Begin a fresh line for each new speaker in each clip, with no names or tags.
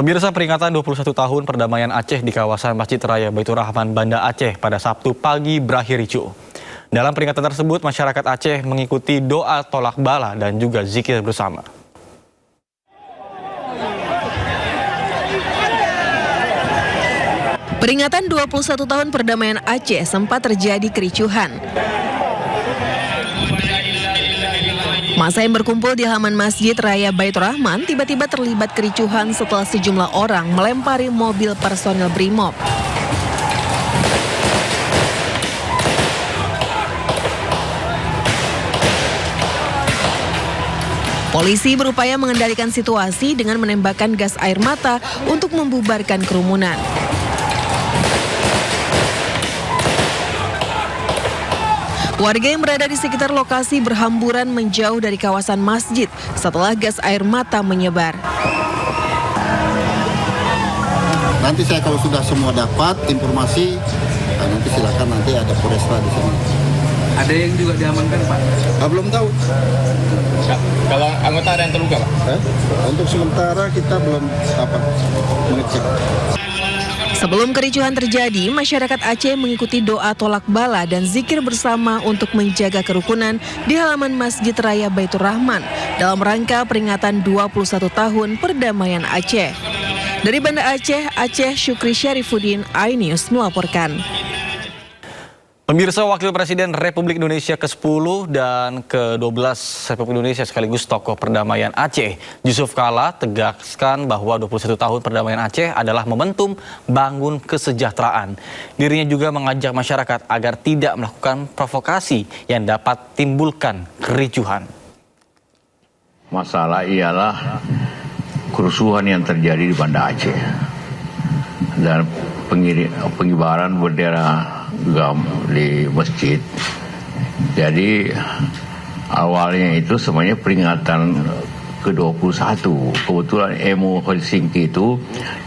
Pemirsa, peringatan 21 tahun perdamaian Aceh di kawasan Masjid Raya Baitur Rahman, Banda Aceh pada Sabtu pagi berakhir ricuh. Dalam peringatan tersebut, masyarakat Aceh mengikuti doa tolak bala dan juga zikir bersama.
Peringatan 21 tahun perdamaian Aceh sempat terjadi kericuhan. Masa yang berkumpul di halaman Masjid Raya Baitur Rahman tiba-tiba terlibat kericuhan setelah sejumlah orang melempari mobil personil Brimob. Polisi berupaya mengendalikan situasi dengan menembakkan gas air mata untuk membubarkan kerumunan. Warga yang berada di sekitar lokasi berhamburan menjauh dari kawasan masjid setelah gas air mata menyebar.
Nanti saya kalau sudah semua dapat informasi, nanti silakan, nanti ada Polresta di sini.
Ada yang juga diamankan, Pak?
Belum tahu.
Kalau anggota ada yang terluka, Pak?
Untuk sementara kita belum mengecek.
Sebelum kericuhan terjadi, masyarakat Aceh mengikuti doa tolak bala dan zikir bersama untuk menjaga kerukunan di halaman Masjid Raya Baitur Rahman dalam rangka peringatan 21 tahun perdamaian Aceh. Dari Banda Aceh, Syukri Syarifuddin, iNews melaporkan.
Pemirsa, Wakil Presiden Republik Indonesia ke-10 dan ke-12 Republik Indonesia sekaligus tokoh perdamaian Aceh, Yusuf Kala, tegaskan bahwa 21 tahun perdamaian Aceh adalah momentum bangun kesejahteraan. Dirinya juga mengajak masyarakat agar tidak melakukan provokasi yang dapat timbulkan kericuhan.
Masalah ialah kerusuhan yang terjadi di Banda Aceh dan pengibaran bendera GAM di masjid. Jadi awalnya itu sebenarnya peringatan ke-21. Kebetulan MOU Helsinki itu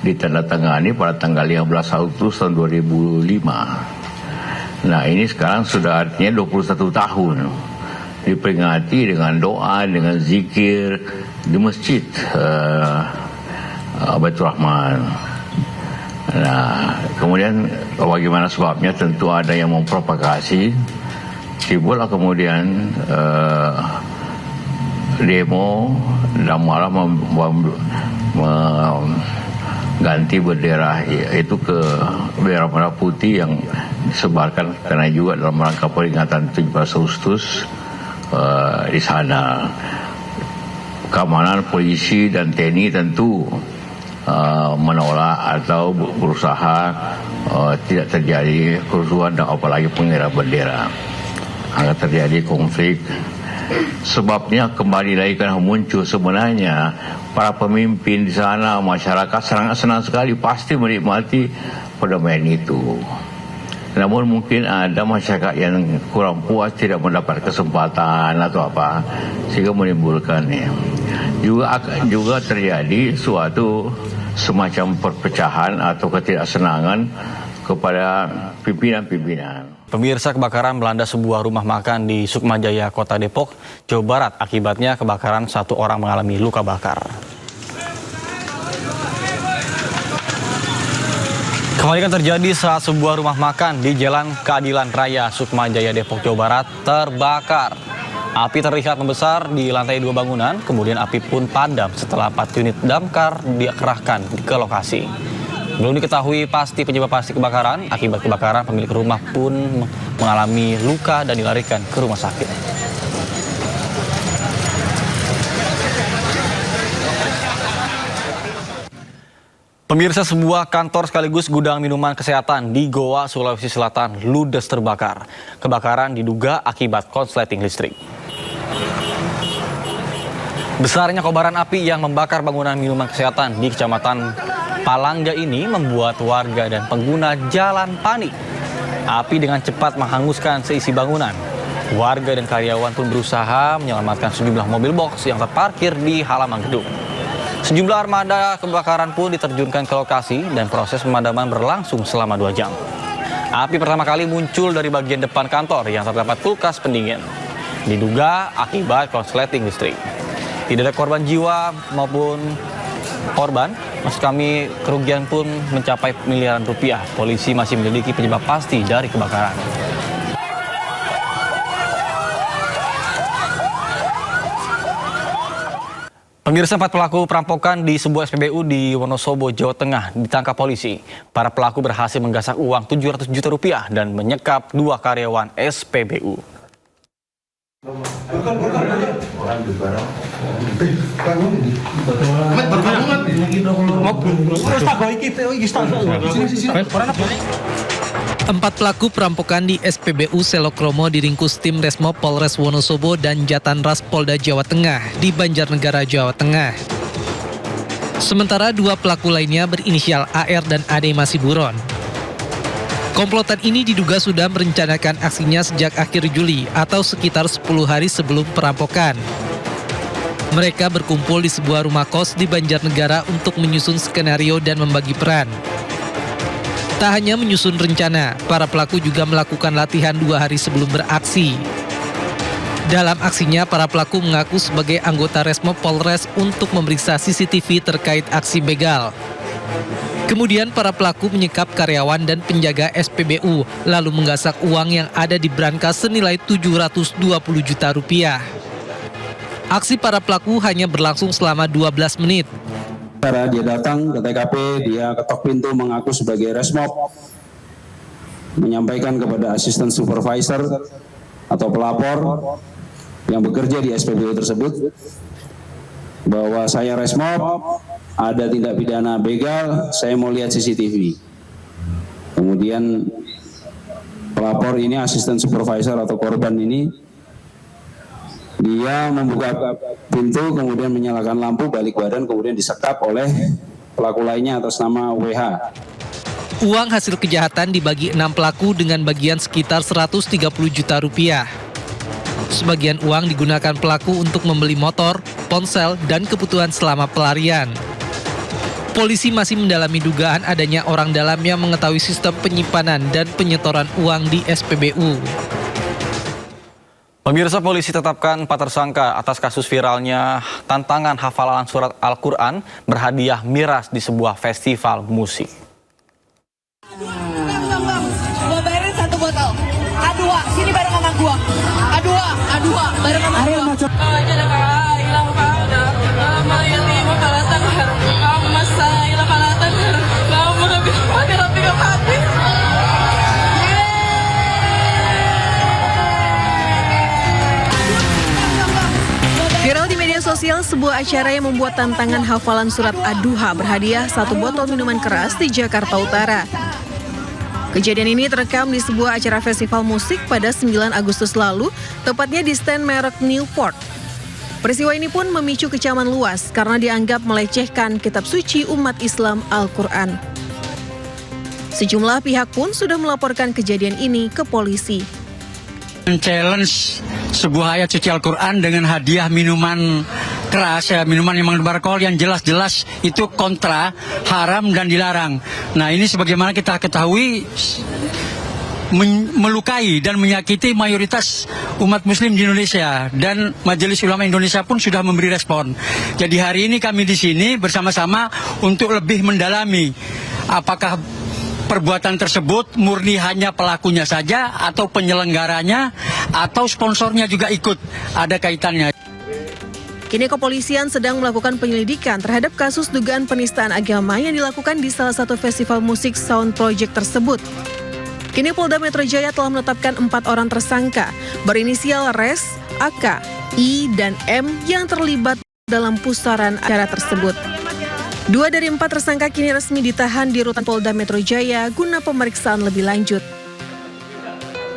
ditandatangani pada tanggal 15 Agustus tahun 2005. Nah, ini sekarang sudah artinya 21 tahun diperingati dengan doa, dengan zikir di masjid Baitur Rahman. Nah, kemudian bagaimana sebabnya? Tentu ada yang memprovokasi. Timbullah kemudian demo dan malah mengganti bendera itu ke bendera merah putih yang disebarkan karena juga dalam rangka peringatan 17 Agustus di sana. Keamanan polisi dan TNI tentu menolak atau berusaha tidak terjadi kerusuhan dan apalagi pengibaran bendera. Akan terjadi konflik. Sebabnya kembali lagi kan muncul sebenarnya para pemimpin di sana, masyarakat senang sekali pasti menikmati perdamaian itu. Namun mungkin ada masyarakat yang kurang puas, tidak mendapat kesempatan atau apa, sehingga menimbulkannya. Juga terjadi suatu semacam perpecahan atau ketidaksenangan kepada pimpinan-pimpinan.
Pemirsa, kebakaran melanda sebuah rumah makan di Sukmajaya, Kota Depok, Jawa Barat. Akibatnya kebakaran, 1 orang mengalami luka bakar. Kebakaran terjadi saat sebuah rumah makan di Jalan Keadilan Raya, Sukmajaya, Depok, Jawa Barat terbakar. Api terlihat membesar di lantai 2 bangunan, kemudian api pun padam setelah 4 unit damkar dikerahkan ke lokasi. Belum diketahui pasti penyebab pasti kebakaran. Akibat kebakaran, pemilik rumah pun mengalami luka dan dilarikan ke rumah sakit. Pemirsa, sebuah kantor sekaligus gudang minuman kesehatan di Goa, Sulawesi Selatan ludes terbakar. Kebakaran diduga akibat korsleting listrik. Besarnya kobaran api yang membakar bangunan minuman kesehatan di Kecamatan Palangga ini membuat warga dan pengguna jalan panik. Api dengan cepat menghanguskan seisi bangunan. Warga dan karyawan pun berusaha menyelamatkan sejumlah mobil box yang terparkir di halaman gedung. Sejumlah armada kebakaran pun diterjunkan ke lokasi dan proses pemadaman berlangsung selama 2 jam. Api pertama kali muncul dari bagian depan kantor yang terdapat kulkas pendingin. Diduga akibat korsleting listrik. Tidak ada korban jiwa maupun korban. Maksud kami, kerugian pun mencapai miliaran rupiah. Polisi masih menyelidiki penyebab pasti dari kebakaran. Pemirsa, 4 pelaku perampokan di sebuah SPBU di Wonosobo, Jawa Tengah ditangkap polisi. Para pelaku berhasil menggasak uang 700 juta rupiah dan menyekap 2 karyawan SPBU.
Empat pelaku perampokan di SPBU Selokromo diringkus tim Resmob Polres Wonosobo dan Jatanras Polda Jawa Tengah di Banjarnegara, Jawa Tengah. Sementara 2 pelaku lainnya berinisial AR dan AD masih buron. Komplotan ini diduga sudah merencanakan aksinya sejak akhir Juli atau sekitar 10 hari sebelum perampokan. Mereka berkumpul di sebuah rumah kos di Banjarnegara untuk menyusun skenario dan membagi peran. Tak hanya menyusun rencana, para pelaku juga melakukan latihan 2 hari sebelum beraksi. Dalam aksinya, para pelaku mengaku sebagai anggota Resmob Polres untuk memeriksa CCTV terkait aksi begal. Kemudian para pelaku menyekap karyawan dan penjaga SPBU, lalu menggasak uang yang ada di brankas senilai 720 juta rupiah. Aksi para pelaku hanya berlangsung selama 12 menit.
Dia datang ke TKP, dia ketok pintu mengaku sebagai Resmob, menyampaikan kepada asisten supervisor atau pelapor yang bekerja di SPBU tersebut bahwa saya Resmob, ada tindak pidana begal, saya mau lihat CCTV. Kemudian pelapor ini, asisten supervisor atau korban ini, dia membuka pintu, kemudian menyalakan lampu, balik badan, kemudian disekap oleh pelaku lainnya atas nama WH.
Uang hasil kejahatan dibagi 6 pelaku dengan bagian sekitar 130 juta rupiah. Sebagian uang digunakan pelaku untuk membeli motor, ponsel, dan kebutuhan selama pelarian. Polisi masih mendalami dugaan adanya orang dalam yang mengetahui sistem penyimpanan dan penyetoran uang di SPBU.
Pemirsa, polisi tetapkan 4 tersangka atas kasus viralnya tantangan hafalan surat Al-Quran berhadiah miras di sebuah festival musik.
Gua bayarin 1 botol. A2, sini bareng sama gua. A2, bareng sama gua.
Viral di media sosial sebuah acara yang membuat tantangan hafalan surat Ad-Duha berhadiah 1 botol minuman keras di Jakarta Utara. Kejadian ini terekam di sebuah acara festival musik pada 9 Agustus lalu, tepatnya di stand merek Newport. Peristiwa ini pun memicu kecaman luas karena dianggap melecehkan kitab suci umat Islam Al-Quran. Sejumlah pihak pun sudah melaporkan kejadian ini ke polisi.
Challenge sebuah ayat suci Al-Quran dengan hadiah minuman keras, minuman yang mengandung beralkohol yang jelas-jelas itu kontra, haram dan dilarang. Nah, ini sebagaimana kita ketahui melukai dan menyakiti mayoritas umat muslim di Indonesia, dan Majelis Ulama Indonesia pun sudah memberi respon. Jadi hari ini kami di sini bersama-sama untuk lebih mendalami apakah perbuatan tersebut murni hanya pelakunya saja atau penyelenggaranya atau sponsornya juga ikut ada kaitannya.
Kini kepolisian sedang melakukan penyelidikan terhadap kasus dugaan penistaan agama yang dilakukan di salah satu festival musik Sound Project tersebut. Kini Polda Metro Jaya telah menetapkan 4 orang tersangka berinisial RES, AK, I, dan M yang terlibat dalam pusaran acara tersebut. 2 dari 4 tersangka kini resmi ditahan di rutan Polda Metro Jaya guna pemeriksaan lebih lanjut.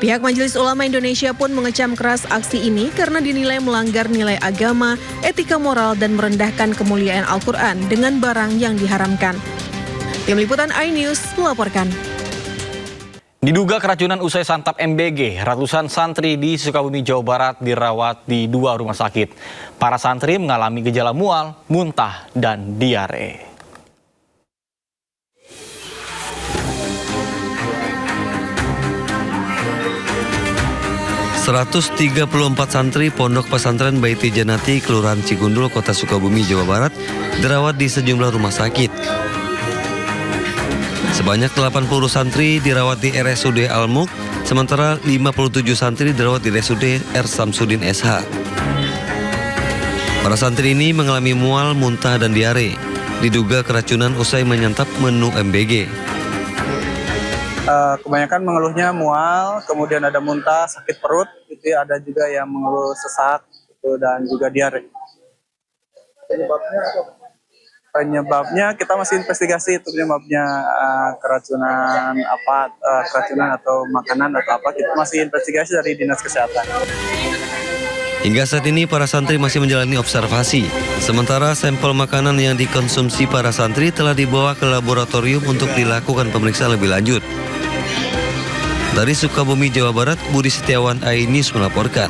Pihak Majelis Ulama Indonesia pun mengecam keras aksi ini karena dinilai melanggar nilai agama, etika moral, dan merendahkan kemuliaan Al-Quran dengan barang yang diharamkan. Tim Liputan iNews melaporkan.
Diduga keracunan usai santap MBG, ratusan santri di Sukabumi, Jawa Barat dirawat di 2 rumah sakit. Para santri mengalami gejala mual, muntah, dan diare.
134 santri Pondok Pesantren Baiti Janati, Kelurahan Cigundul, Kota Sukabumi, Jawa Barat, dirawat di sejumlah rumah sakit. Sebanyak 80 santri dirawat di RSUD Al-Muk, sementara 57 santri dirawat di RSUD R. Samsudin SH. Para santri ini mengalami mual, muntah, dan diare. Diduga keracunan usai menyantap menu MBG.
Kebanyakan mengeluhnya mual, kemudian ada muntah, sakit perut, gitu ya. Ada juga yang mengeluh sesak, gitu, dan juga diare. Penyebabnya kita masih investigasi itu penyebabnya keracunan apa, keracunan atau makanan atau apa, kita masih investigasi dari Dinas Kesehatan.
Hingga saat ini para santri masih menjalani observasi. Sementara sampel makanan yang dikonsumsi para santri telah dibawa ke laboratorium untuk dilakukan pemeriksaan lebih lanjut. Dari Sukabumi, Jawa Barat, Budi Setiawan, iNews melaporkan.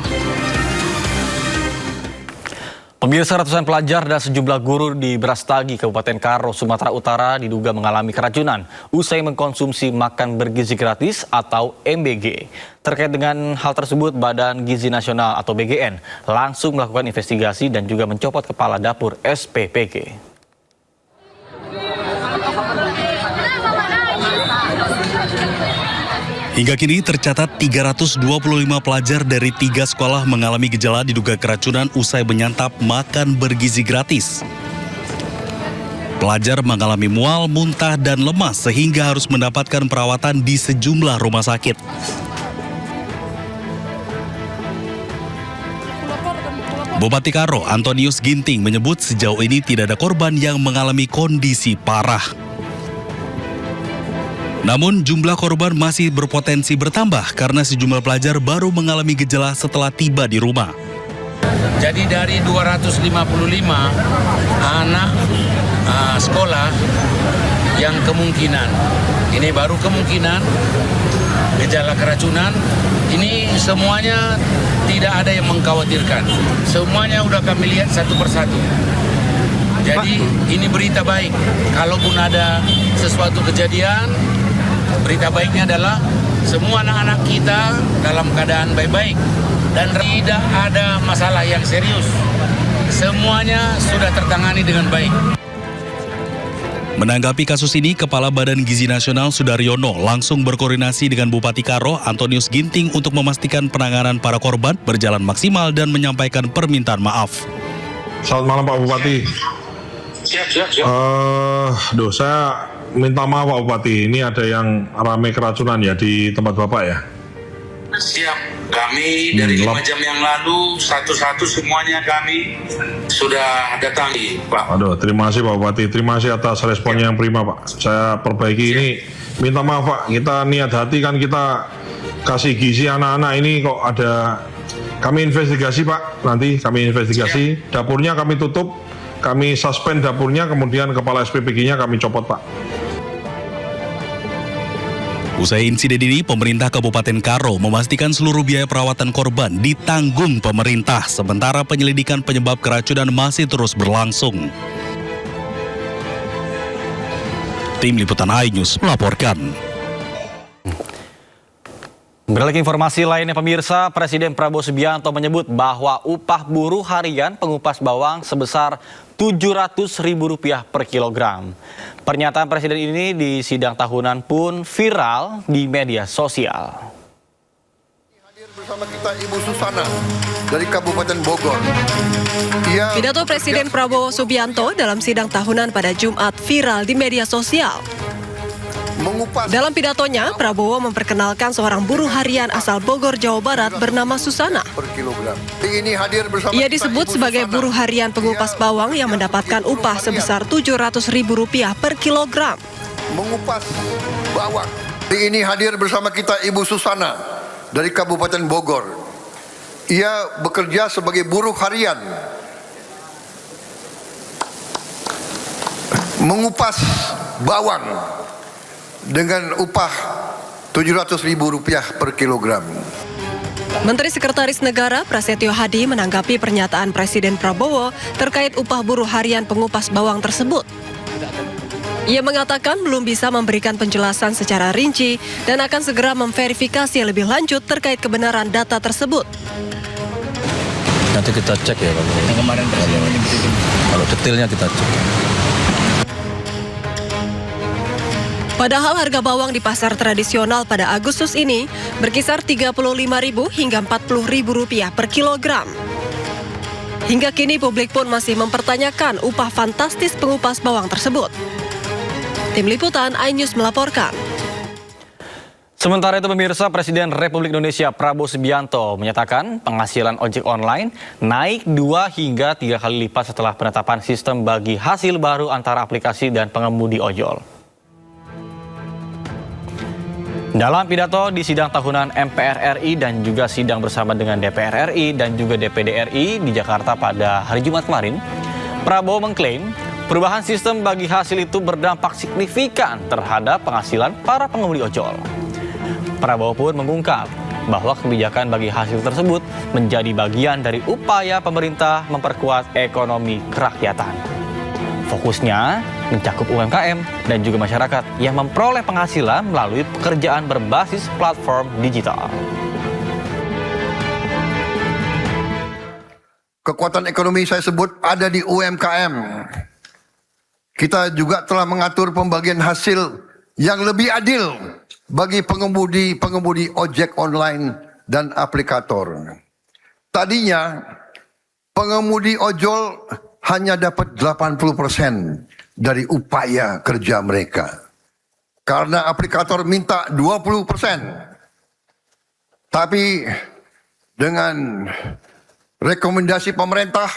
Pemirsa, ratusan pelajar dan sejumlah guru di Brastagi, Kabupaten Karo, Sumatera Utara diduga mengalami keracunan usai mengkonsumsi makan bergizi gratis atau MBG. Terkait dengan hal tersebut, Badan Gizi Nasional atau BGN langsung melakukan investigasi dan juga mencopot kepala dapur SPPG.
Hingga kini tercatat 325 pelajar dari 3 sekolah mengalami gejala diduga keracunan usai menyantap makan bergizi gratis. Pelajar mengalami mual, muntah, dan lemas sehingga harus mendapatkan perawatan di sejumlah rumah sakit. Bupati Karo, Antonius Ginting, menyebut sejauh ini tidak ada korban yang mengalami kondisi parah. Namun jumlah korban masih berpotensi bertambah karena sejumlah pelajar baru mengalami gejala setelah tiba di rumah.
Jadi dari 255 anak sekolah yang kemungkinan, ini baru kemungkinan gejala keracunan, ini semuanya tidak ada yang mengkhawatirkan. Semuanya udah kami lihat satu persatu. Jadi ini berita baik. Kalaupun ada sesuatu kejadian, berita baiknya adalah semua anak-anak kita dalam keadaan baik-baik dan tidak ada masalah yang serius. Semuanya sudah tertangani dengan baik.
Menanggapi kasus ini, Kepala Badan Gizi Nasional Sudaryono langsung berkoordinasi dengan Bupati Karo, Antonius Ginting, untuk memastikan penanganan para korban berjalan maksimal dan menyampaikan permintaan maaf.
Selamat malam Pak Bupati.
Siap.
Saya minta maaf Pak Bupati, ini ada yang ramai keracunan ya di tempat Bapak ya?
Siap, kami dari 5 jam yang lalu satu-satu semuanya kami sudah datangi Pak.
Aduh, terima kasih Pak Bupati, terima kasih atas responnya yang prima Pak. Saya perbaiki ini, minta maaf Pak, kita niat hati kan kita kasih gizi anak-anak ini kok ada, kami investigasi Pak, nanti kami investigasi, dapurnya kami tutup, kami suspend dapurnya, kemudian kepala SPPG-nya kami copot Pak.
Usai insiden ini, pemerintah Kabupaten Karo memastikan seluruh biaya perawatan korban ditanggung pemerintah, sementara penyelidikan penyebab keracunan masih terus berlangsung. Tim Liputan iNews melaporkan.
Beralih ke informasi lainnya pemirsa, Presiden Prabowo Subianto menyebut bahwa upah buruh harian pengupas bawang sebesar Rp700.000 per kilogram. Pernyataan Presiden ini di sidang tahunan pun viral di media sosial.
Hadir bersama kita Ibu Susana dari Kabupaten Bogor.
Pidato Presiden Prabowo Subianto dalam sidang tahunan pada Jumat viral di media sosial. Dalam pidatonya, Prabowo memperkenalkan seorang buruh harian asal Bogor, Jawa Barat bernama Susana. Ia disebut sebagai buruh harian pengupas bawang yang mendapatkan upah sebesar Rp700.000 per kilogram.
Mengupas bawang. Hari ini hadir bersama kita Ibu Susana dari Kabupaten Bogor. Ia bekerja sebagai buruh harian. Mengupas bawang dengan upah Rp700.000 per kilogram.
Menteri Sekretaris Negara Prasetyo Hadi menanggapi pernyataan Presiden Prabowo terkait upah buruh harian pengupas bawang tersebut. Ia mengatakan belum bisa memberikan penjelasan secara rinci dan akan segera memverifikasi lebih lanjut terkait kebenaran data tersebut.
Nanti kita cek ya Pak.
Yang kemarin
Kalau detailnya kita cek.
Padahal harga bawang di pasar tradisional pada Agustus ini berkisar Rp35.000 hingga Rp40.000 per kilogram. Hingga kini publik pun masih mempertanyakan upah fantastis pengupas bawang tersebut. Tim Liputan iNews melaporkan.
Sementara itu pemirsa, Presiden Republik Indonesia Prabowo Subianto menyatakan penghasilan ojek online naik 2 hingga 3 kali lipat setelah penetapan sistem bagi hasil baru antara aplikasi dan pengemudi ojol. Dalam pidato di sidang tahunan MPR RI dan juga sidang bersama dengan DPR RI dan juga DPD RI di Jakarta pada hari Jumat kemarin, Prabowo mengklaim perubahan sistem bagi hasil itu berdampak signifikan terhadap penghasilan para pengemudi ojol. Prabowo pun mengungkap bahwa kebijakan bagi hasil tersebut menjadi bagian dari upaya pemerintah memperkuat ekonomi kerakyatan. Fokusnya mencakup UMKM dan juga masyarakat yang memperoleh penghasilan melalui pekerjaan berbasis platform digital.
Kekuatan ekonomi saya sebut ada di UMKM. Kita juga telah mengatur pembagian hasil yang lebih adil bagi pengemudi ojek online dan aplikator. Tadinya pengemudi ojol hanya dapat 80% dari upaya kerja mereka. Karena aplikator minta 20%. Tapi dengan rekomendasi pemerintah,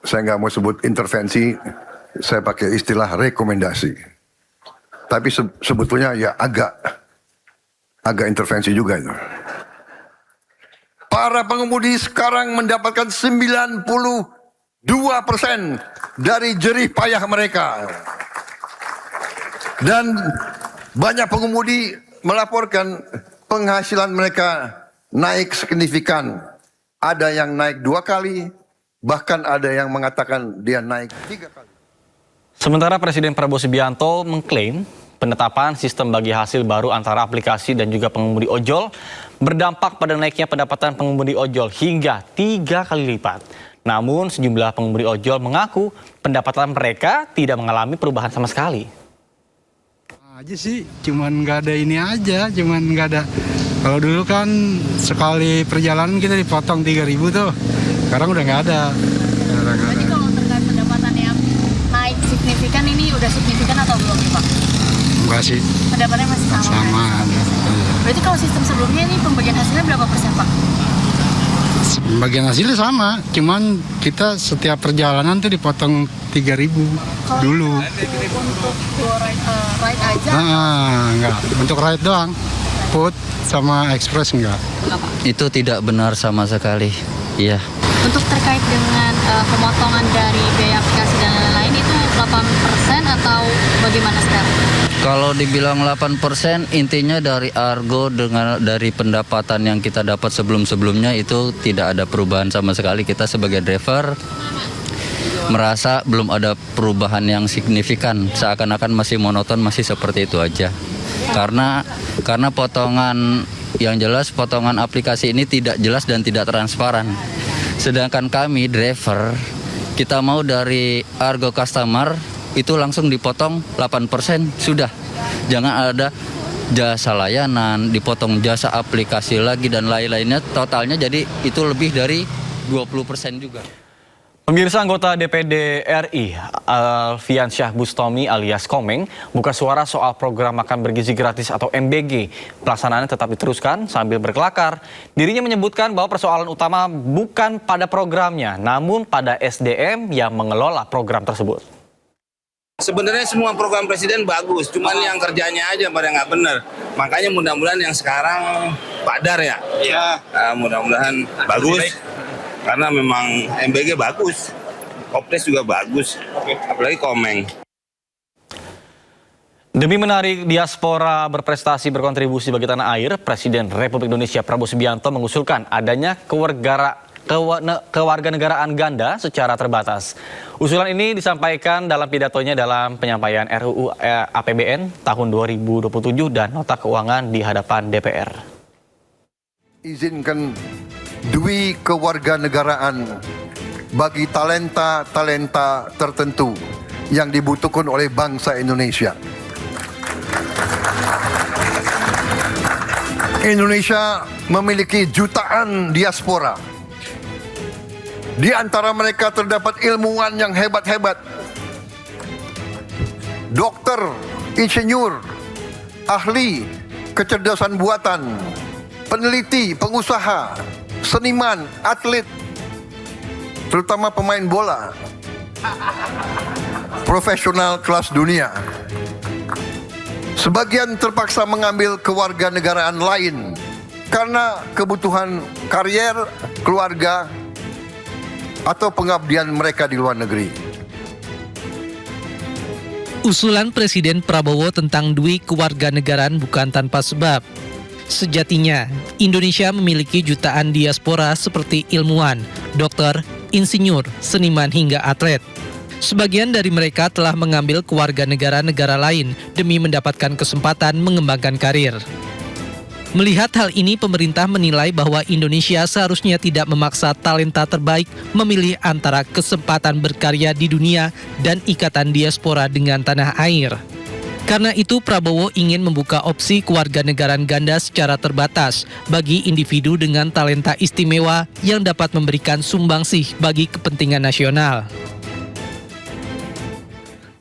saya nggak mau sebut intervensi, saya pakai istilah rekomendasi. Tapi sebetulnya ya agak intervensi juga itu. Para pengemudi sekarang mendapatkan 92% dari jerih payah mereka. Dan banyak pengemudi melaporkan penghasilan mereka naik signifikan. Ada yang naik 2 kali, bahkan ada yang mengatakan dia naik 3 kali.
Sementara Presiden Prabowo Subianto mengklaim penetapan sistem bagi hasil baru antara aplikasi dan juga pengemudi ojol berdampak pada naiknya pendapatan pengemudi ojol hingga 3 kali lipat. Namun sejumlah pengemudi ojol mengaku pendapatan mereka tidak mengalami perubahan sama sekali.
Aja sih, cuman nggak ada ini aja, cuman nggak ada. Kalau dulu kan sekali perjalanan kita dipotong 3.000 tuh, sekarang udah nggak ada.
Jadi kalau terkait pendapatan yang naik signifikan ini udah signifikan atau belum Pak?
Enggak sih.
Pendapatannya masih sama.
Sama.
Berarti kalau sistem sebelumnya ini pembagian hasilnya berapa persen Pak?
Pembagian hasilnya sama, cuman kita setiap perjalanan tuh dipotong 3.000 dulu.
Untuk ride aja?
Enggak, untuk ride doang. Put sama express enggak.
Itu tidak benar sama sekali, iya.
Untuk terkait dengan pemotongan dari biaya aplikasi dan lain-lain itu 8% atau bagaimana sekarang?
Kalau dibilang 8%, intinya dari argo dari pendapatan yang kita dapat sebelum-sebelumnya itu tidak ada perubahan sama sekali. Kita sebagai driver merasa belum ada perubahan yang signifikan, seakan-akan masih monoton, masih seperti itu aja. Karena potongan yang jelas, potongan aplikasi ini tidak jelas dan tidak transparan. Sedangkan kami driver, kita mau dari argo customer itu langsung dipotong 8%, sudah. Jangan ada jasa layanan, dipotong jasa aplikasi lagi dan lain-lainnya, totalnya jadi itu lebih dari 20% juga.
Pemirsa, anggota DPD RI Alfiansyah Bustomi alias Komeng buka suara soal program makan bergizi gratis atau MBG. Pelaksanaannya tetap diteruskan sambil berkelakar. Dirinya menyebutkan bahwa persoalan utama bukan pada programnya, namun pada SDM yang mengelola program tersebut.
Sebenarnya semua program presiden bagus, cuman yang kerjanya aja pada nggak benar. Makanya mudah-mudahan yang sekarang padar ya. Mudah-mudahan bagus. Karena memang MBG bagus, Kopdes juga bagus, apalagi Komeng.
Demi menarik diaspora berprestasi berkontribusi bagi tanah air, Presiden Republik Indonesia Prabowo Subianto mengusulkan adanya kewarganegaraan ganda secara terbatas. Usulan ini disampaikan dalam pidatonya dalam penyampaian RUU APBN tahun 2027 dan nota keuangan di hadapan DPR.
Izinkan dui kewarganegaraan bagi talenta-talenta tertentu yang dibutuhkan oleh bangsa Indonesia. Indonesia memiliki jutaan diaspora. Di antara mereka terdapat ilmuwan yang hebat-hebat. Dokter, insinyur, ahli kecerdasan buatan, peneliti, pengusaha, seniman, atlet, terutama pemain bola, profesional kelas dunia. Sebagian terpaksa mengambil kewarganegaraan lain karena kebutuhan karier, keluarga, atau pengabdian mereka di luar negeri.
Usulan Presiden Prabowo tentang dui kewarganegaraan bukan tanpa sebab. Sejatinya, Indonesia memiliki jutaan diaspora seperti ilmuwan, dokter, insinyur, seniman hingga atlet. Sebagian dari mereka telah mengambil kewarganegaraan negara lain demi mendapatkan kesempatan mengembangkan karir. Melihat hal ini, pemerintah menilai bahwa Indonesia seharusnya tidak memaksa talenta terbaik memilih antara kesempatan berkarya di dunia dan ikatan diaspora dengan tanah air. Karena itu, Prabowo ingin membuka opsi kewarganegaraan ganda secara terbatas bagi individu dengan talenta istimewa yang dapat memberikan sumbangsih bagi kepentingan nasional.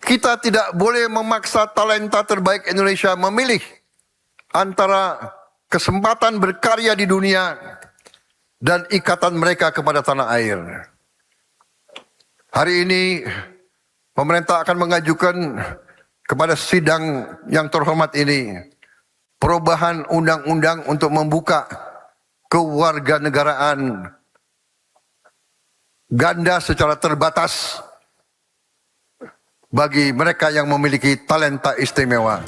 Kita tidak boleh memaksa talenta terbaik Indonesia memilih antara kesempatan berkarya di dunia dan ikatan mereka kepada tanah air. Hari ini pemerintah akan mengajukan kepada sidang yang terhormat ini perubahan undang-undang untuk membuka kewarganegaraan ganda secara terbatas bagi mereka yang memiliki talenta istimewa.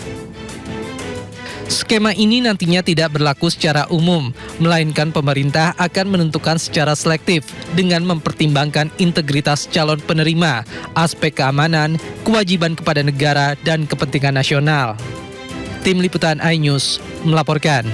Skema ini nantinya tidak berlaku secara umum, melainkan pemerintah akan menentukan secara selektif dengan mempertimbangkan integritas calon penerima, aspek keamanan, kewajiban kepada negara, dan kepentingan nasional. Tim Liputan iNews melaporkan.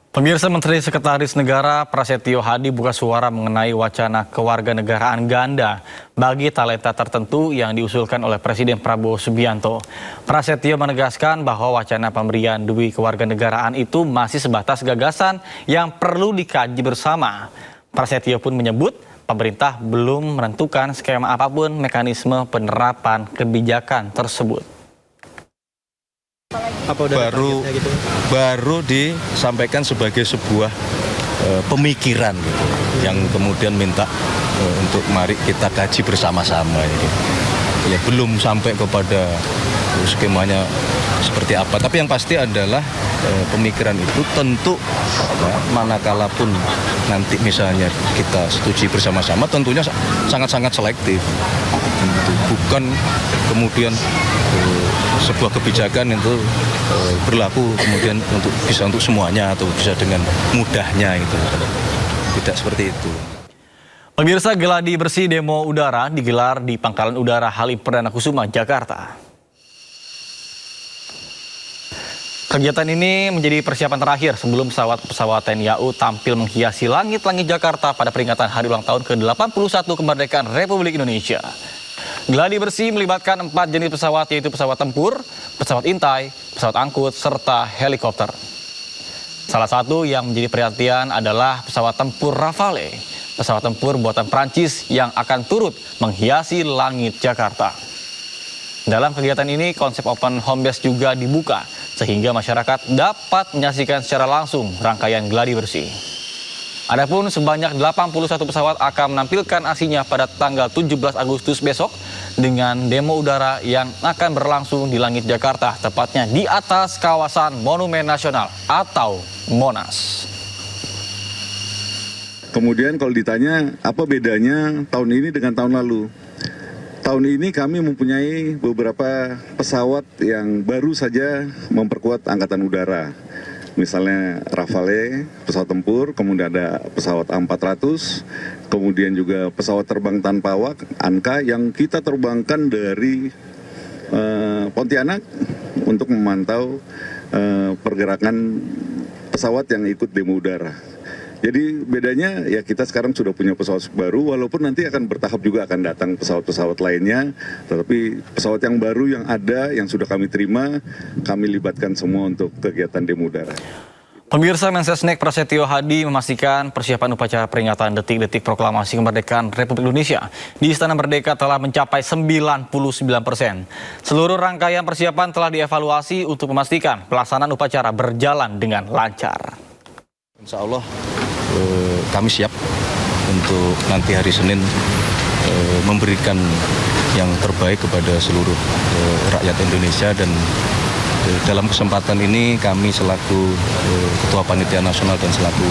Pemirsa, Menteri Sekretaris Negara Prasetyo Hadi buka suara mengenai wacana kewarganegaraan ganda bagi talenta tertentu yang diusulkan oleh Presiden Prabowo Subianto. Prasetyo menegaskan bahwa wacana pemberian dui kewarganegaraan itu masih sebatas gagasan yang perlu dikaji bersama. Prasetyo pun menyebut pemerintah belum menentukan skema apapun mekanisme penerapan kebijakan tersebut.
Baru disampaikan sebagai sebuah pemikiran gitu, yang kemudian minta untuk mari kita kaji bersama-sama gitu. Ya belum sampai kepada skemanya seperti apa, tapi yang pasti adalah pemikiran itu tentu manakala pun nanti misalnya kita setuju bersama-sama tentunya sangat-sangat selektif. Bukan kemudian sebuah kebijakan itu berlaku kemudian bisa untuk semuanya atau bisa dengan mudahnya itu. Tidak seperti itu.
Pemirsa, geladi bersih demo udara digelar di Pangkalan Udara Halim Perdana Kusuma, Jakarta. Kegiatan ini menjadi persiapan terakhir sebelum pesawat TNI AU tampil menghiasi langit-langit Jakarta pada peringatan Hari Ulang Tahun ke-81 Kemerdekaan Republik Indonesia. Geladi bersih melibatkan 4 jenis pesawat, yaitu pesawat tempur, pesawat intai, pesawat angkut, serta helikopter. Salah satu yang menjadi perhatian adalah pesawat tempur Rafale, pesawat tempur buatan Prancis yang akan turut menghiasi langit Jakarta. Dalam kegiatan ini, konsep open home base juga dibuka, sehingga masyarakat dapat menyaksikan secara langsung rangkaian geladi bersih. Adapun sebanyak 81 pesawat akan menampilkan aksinya pada tanggal 17 Agustus besok dengan demo udara yang akan berlangsung di langit Jakarta, tepatnya di atas kawasan Monumen Nasional atau Monas.
Kemudian kalau ditanya apa bedanya tahun ini dengan tahun lalu? Tahun ini kami mempunyai beberapa pesawat yang baru saja memperkuat Angkatan Udara. misalnya Rafale, pesawat tempur, kemudian ada pesawat A400, kemudian juga pesawat terbang tanpa awak, ANKA, yang kita terbangkan dari Pontianak untuk memantau pergerakan pesawat yang ikut demo udara. Jadi bedanya ya kita sekarang sudah punya pesawat baru, walaupun nanti akan bertahap juga akan datang pesawat-pesawat lainnya, tetapi pesawat yang baru yang ada, yang sudah kami terima, kami libatkan semua untuk kegiatan demo udara.
Pemirsa, Mensesnek Prasetyo Hadi memastikan persiapan upacara peringatan detik-detik proklamasi kemerdekaan Republik Indonesia di Istana Merdeka telah mencapai 99%. Seluruh rangkaian persiapan telah dievaluasi untuk memastikan pelaksanaan upacara berjalan dengan lancar.
Insya Allah kami siap untuk nanti hari Senin memberikan yang terbaik kepada seluruh rakyat Indonesia, dan dalam kesempatan ini kami selaku Ketua Panitia Nasional dan selaku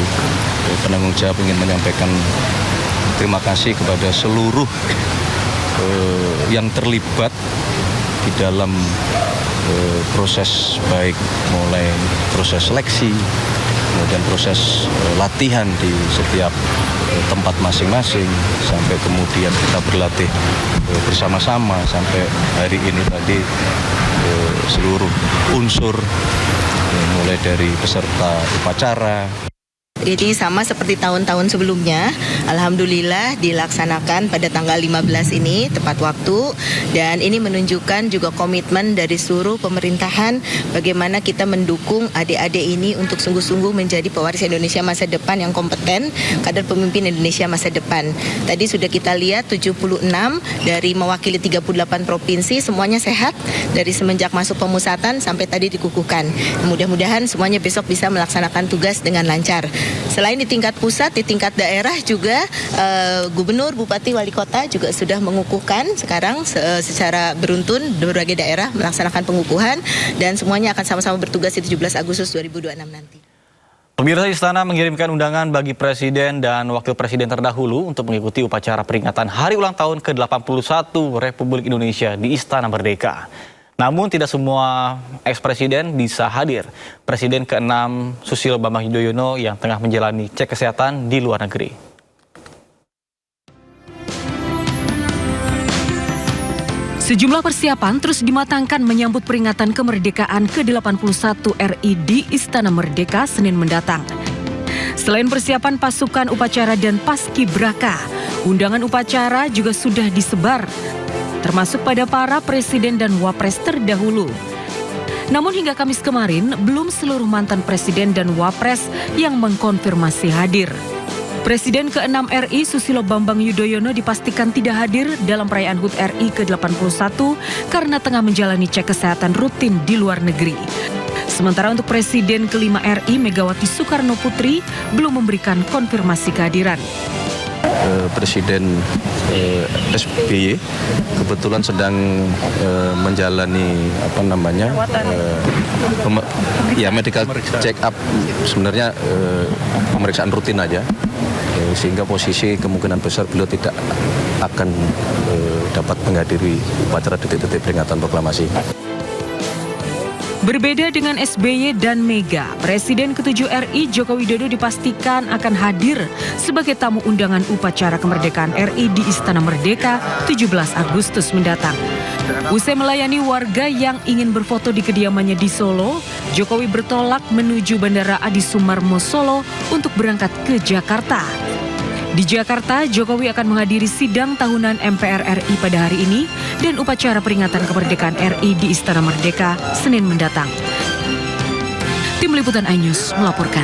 penanggung jawab ingin menyampaikan terima kasih kepada seluruh yang terlibat di dalam proses, baik mulai proses seleksi, kemudian proses latihan di setiap tempat masing-masing, sampai kemudian kita berlatih bersama-sama, sampai hari ini tadi seluruh unsur mulai dari peserta upacara.
Jadi sama seperti tahun-tahun sebelumnya, alhamdulillah dilaksanakan pada tanggal 15 ini tepat waktu, dan ini menunjukkan juga komitmen dari seluruh pemerintahan bagaimana kita mendukung adik-adik ini untuk sungguh-sungguh menjadi pewaris Indonesia masa depan yang kompeten, kader pemimpin Indonesia masa depan. Tadi sudah kita lihat 76 dari mewakili 38 provinsi, semuanya sehat dari semenjak masuk pemusatan sampai tadi dikukuhkan. Mudah-mudahan semuanya besok bisa melaksanakan tugas dengan lancar. Selain di tingkat pusat, di tingkat daerah juga gubernur, bupati, wali kota juga sudah mengukuhkan sekarang secara beruntun berbagai daerah melaksanakan pengukuhan, dan semuanya akan sama-sama bertugas di 17 Agustus 2026 nanti.
Pemirsa, Istana mengirimkan undangan bagi Presiden dan Wakil Presiden terdahulu untuk mengikuti upacara peringatan Hari Ulang Tahun ke-81 Republik Indonesia di Istana Merdeka. Namun tidak semua ex-presiden bisa hadir. Presiden ke-6 Susilo Bambang Yudhoyono yang tengah menjalani cek kesehatan di luar negeri.
Sejumlah persiapan terus dimatangkan menyambut peringatan kemerdekaan ke-81 RI di Istana Merdeka Senin mendatang. Selain persiapan pasukan upacara dan paskibraka, undangan upacara juga sudah disebar, termasuk pada para presiden dan wapres terdahulu. Namun hingga Kamis kemarin, belum seluruh mantan presiden dan wapres yang mengkonfirmasi hadir. Presiden ke-6 RI Susilo Bambang Yudhoyono dipastikan tidak hadir dalam perayaan HUT RI ke-81 karena tengah menjalani cek kesehatan rutin di luar negeri. Sementara untuk Presiden ke-5 RI Megawati Soekarno Putri belum memberikan konfirmasi kehadiran.
Presiden SBY kebetulan sedang menjalani medical check up, sebenarnya pemeriksaan rutin aja, sehingga posisi kemungkinan besar beliau tidak akan dapat menghadiri upacara detik-detik peringatan proklamasi.
Berbeda dengan SBY dan Mega, Presiden ke-7 RI Joko Widodo dipastikan akan hadir sebagai tamu undangan upacara kemerdekaan RI di Istana Merdeka 17 Agustus mendatang. Usai melayani warga yang ingin berfoto di kediamannya di Solo, Jokowi bertolak menuju Bandara Adi Sumarmo Solo untuk berangkat ke Jakarta. Di Jakarta, Jokowi akan menghadiri sidang tahunan MPR RI pada hari ini dan upacara peringatan kemerdekaan RI di Istana Merdeka Senin mendatang. Tim Liputan iNews melaporkan.